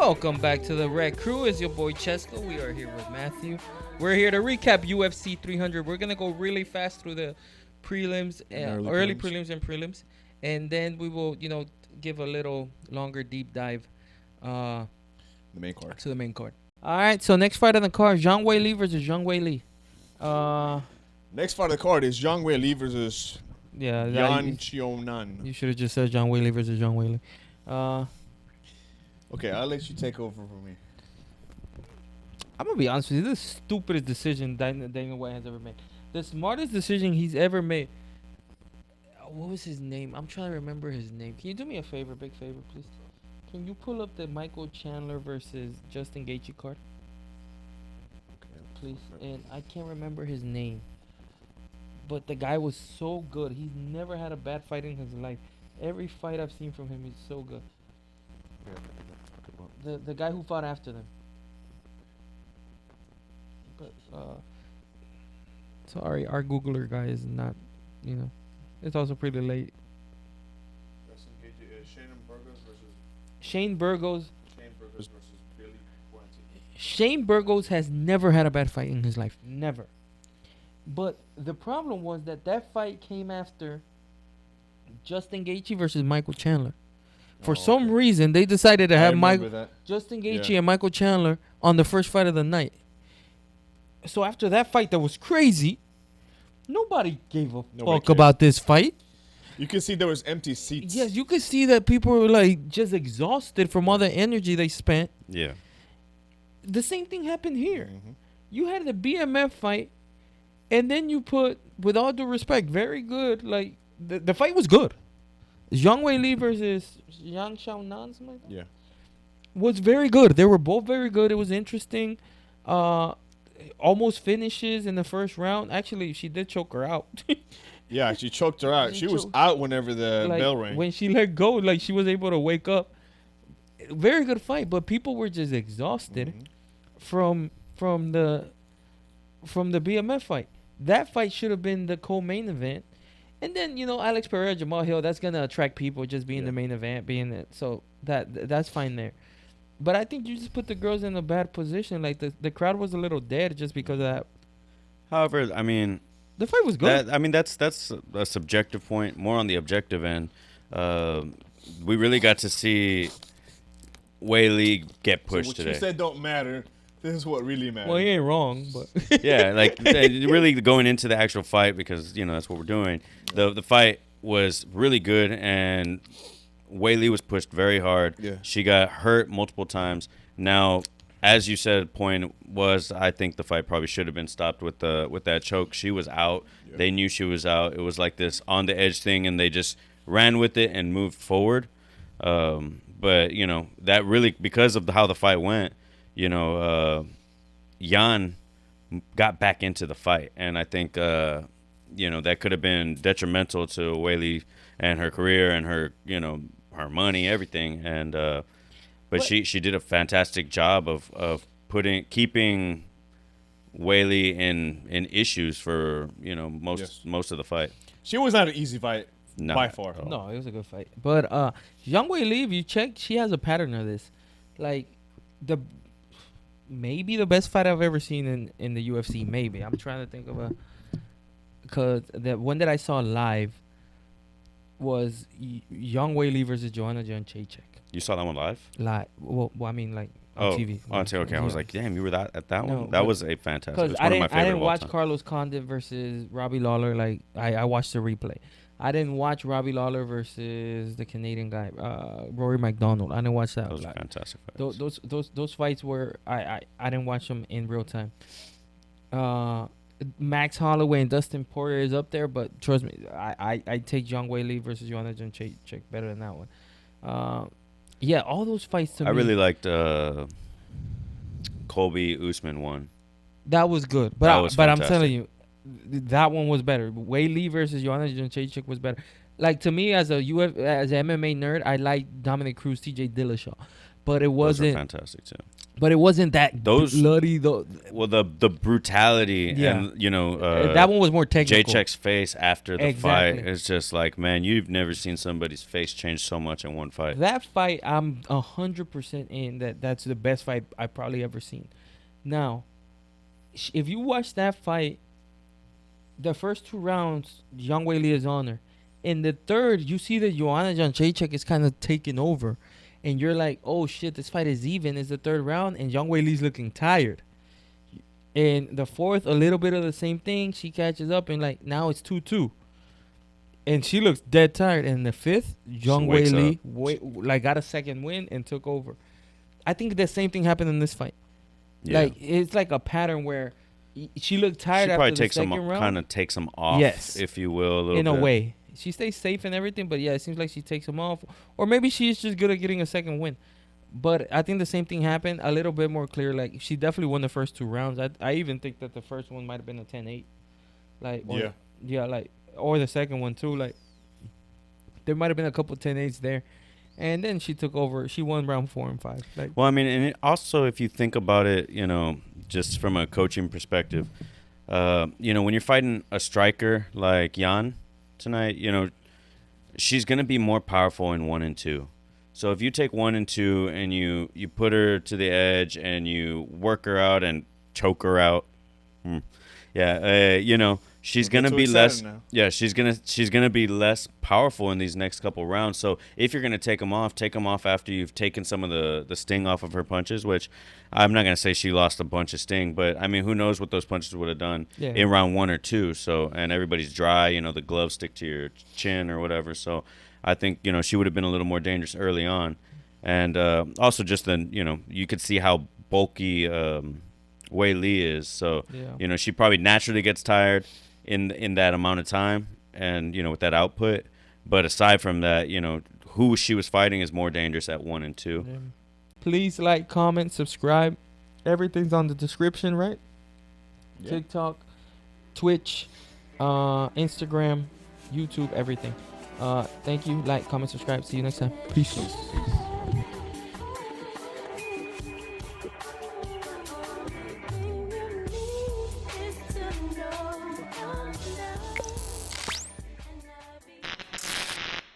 Welcome back to the Red Crew. It's your boy Chesco. We are here with Matthew. We're here to recap UFC 300. We're gonna go really fast through the prelims, early prelims and prelims, and then we will, give a little longer deep dive. The main card. To the main card. All right. So next fight on the card: Zhang Weili versus Zhang Weili. Next fight on the card is Zhang Weili versus Yan Xiaonan. You should have just said Zhang Weili versus Zhang Weili. Okay, I'll let you take over for me. I'm gonna be honest with you. This is the stupidest decision Dana White has ever made. The smartest decision he's ever made. What was his name? I'm trying to remember his name. Can you do me a favor, big favor, please? Can you pull up the Michael Chandler versus Justin Gaethje card? Okay, please. And I can't remember his name, but the guy was so good. He's never had a bad fight in his life. Every fight I've seen from him is so good. The guy who fought after them. But sorry, our Googler guy is not, it's also pretty late. Shane Burgos versus Billy Quarantine. Shane Burgos has never had a bad fight in his life. Never. But the problem was that fight came after Justin Gaethje versus Michael Chandler. For some reason, they decided to have Justin Gaethje and Michael Chandler on the first fight of the night. So after that fight that was crazy, nobody gave a fuck about this fight. You can see there was empty seats. Yes, you could see that people were like just exhausted from all the energy they spent. Yeah. The same thing happened here. Mm-hmm. You had the BMF fight, and then you put, with all due respect, very good. Like the fight was good. Zhang Weili versus Yan Xiaonan, something like that. Yeah. Was very good. They were both very good. It was interesting. Almost finishes in the first round. Actually, she did choke her out. Yeah, she choked her out. She was out whenever the bell rang. When she let go, she was able to wake up. Very good fight, but people were just exhausted from the BMF fight. That fight should have been the co-main event. And then, Alex Pereira, Jamal Hill, that's going to attract people just being the main event, being it. So that's fine there. But I think you just put the girls in a bad position. Like, the crowd was a little dead just because of that. However, I mean, the fight was good. That's a subjective point. More on the objective end, we really got to see Weili get pushed today. What you said don't matter. This is what really matters. Well, he ain't wrong, but yeah, really going into the actual fight, because that's what we're doing. The fight was really good, and Weili was pushed very hard. Yeah. She got hurt multiple times. Now, as you said, point was, I think the fight probably should have been stopped with that choke. She was out. Yeah. They knew she was out. It was like this on the edge thing, and they just ran with it and moved forward. But that really, because of how the fight went, Yan got back into the fight, and I think that could have been detrimental to Weili and her career and her her money, everything. And but she did a fantastic job of keeping Weili in issues for most of the fight. She was not an easy fight by far. No, it was a good fight. But Zhang Weili, if you check, she has a pattern of this. Like maybe the best fight I've ever seen in the UFC. Maybe I'm trying to think of because the one that I saw live was Zhang Weili versus Joanna Jędrzejczyk. You saw that one live? Live. Well, I mean, like on TV. On TV. Okay, I was like, damn, you were at that No, one. That was a fantastic. Because I didn't watch Carlos Condit versus Robbie Lawler. Like I watched the replay. I didn't watch Robbie Lawler versus the Canadian guy, Rory McDonald. I didn't watch that. Those were fantastic fights. Those fights were I didn't watch them in real time. Max Holloway and Dustin Poirier is up there, but trust me, I take Zhang Weili versus Joanna Jędrzejczyk better than that one. Yeah, all those fights to me. I really liked Colby Usman one. That was good, but I'm telling you, that one was better. Weili versus Joanna Jędrzejczyk was better. Like, to me, as an MMA nerd, I like Dominic Cruz, TJ Dillashaw, but it wasn't fantastic too. But it wasn't that bloody though. Well, the brutality and that one was more technical. Jacek's face after the fight is just like, man, you've never seen somebody's face change so much in one fight. That fight, I'm 100% in that's the best fight I've probably ever seen. Now, if you watch that fight, the first 2 rounds, Zhang Weili is on her. In the third, you see that Xioanan Jacek is kind of taking over. And you're like, oh, shit, this fight is even. It's the third round, and Zhang Weili's looking tired. In the fourth, a little bit of the same thing. She catches up, and, like, now it's 2-2. And she looks dead tired. And in the fifth, Zhang Weili got a second win and took over. I think the same thing happened in this fight. Yeah. Like, it's like a pattern where she looked tired after the second round. Kind of takes them off, if you will, in a way. She stays safe and everything, but yeah, it seems like she takes them off. Or maybe she's just good at getting a second win. But I think the same thing happened, a little bit more clear. Like, she definitely won the first 2 rounds. I even think that the first one might have been a 10-8. Or the second one too. Like, there might have been a couple 10-8s there. And then she took over. She won round 4 and 5. Like, well, I mean, and also if you think about it, just from a coaching perspective, when you're fighting a striker like Yan tonight, she's going to be more powerful in 1 and 2. So if you take 1 and 2 and you put her to the edge and you work her out and choke her out, she's going to be less she's going to be less powerful in these next couple rounds. So if you're going to take them off after you've taken some of the sting off of her punches, which I'm not going to say she lost a bunch of sting, but I mean, who knows what those punches would have done in round 1 or 2. So, and everybody's dry, the gloves stick to your chin or whatever. So I think, she would have been a little more dangerous early on. And also just then, you could see how bulky Weili is. So, she probably naturally gets tired in that amount of time and, with that output. But aside from that, who she was fighting is more dangerous at 1 and 2. Yeah. Please like, comment, subscribe. Everything's on the description, right? Yeah. TikTok, Twitch, Instagram, YouTube, everything. Thank you. Like, comment, subscribe. See you next time. Peace.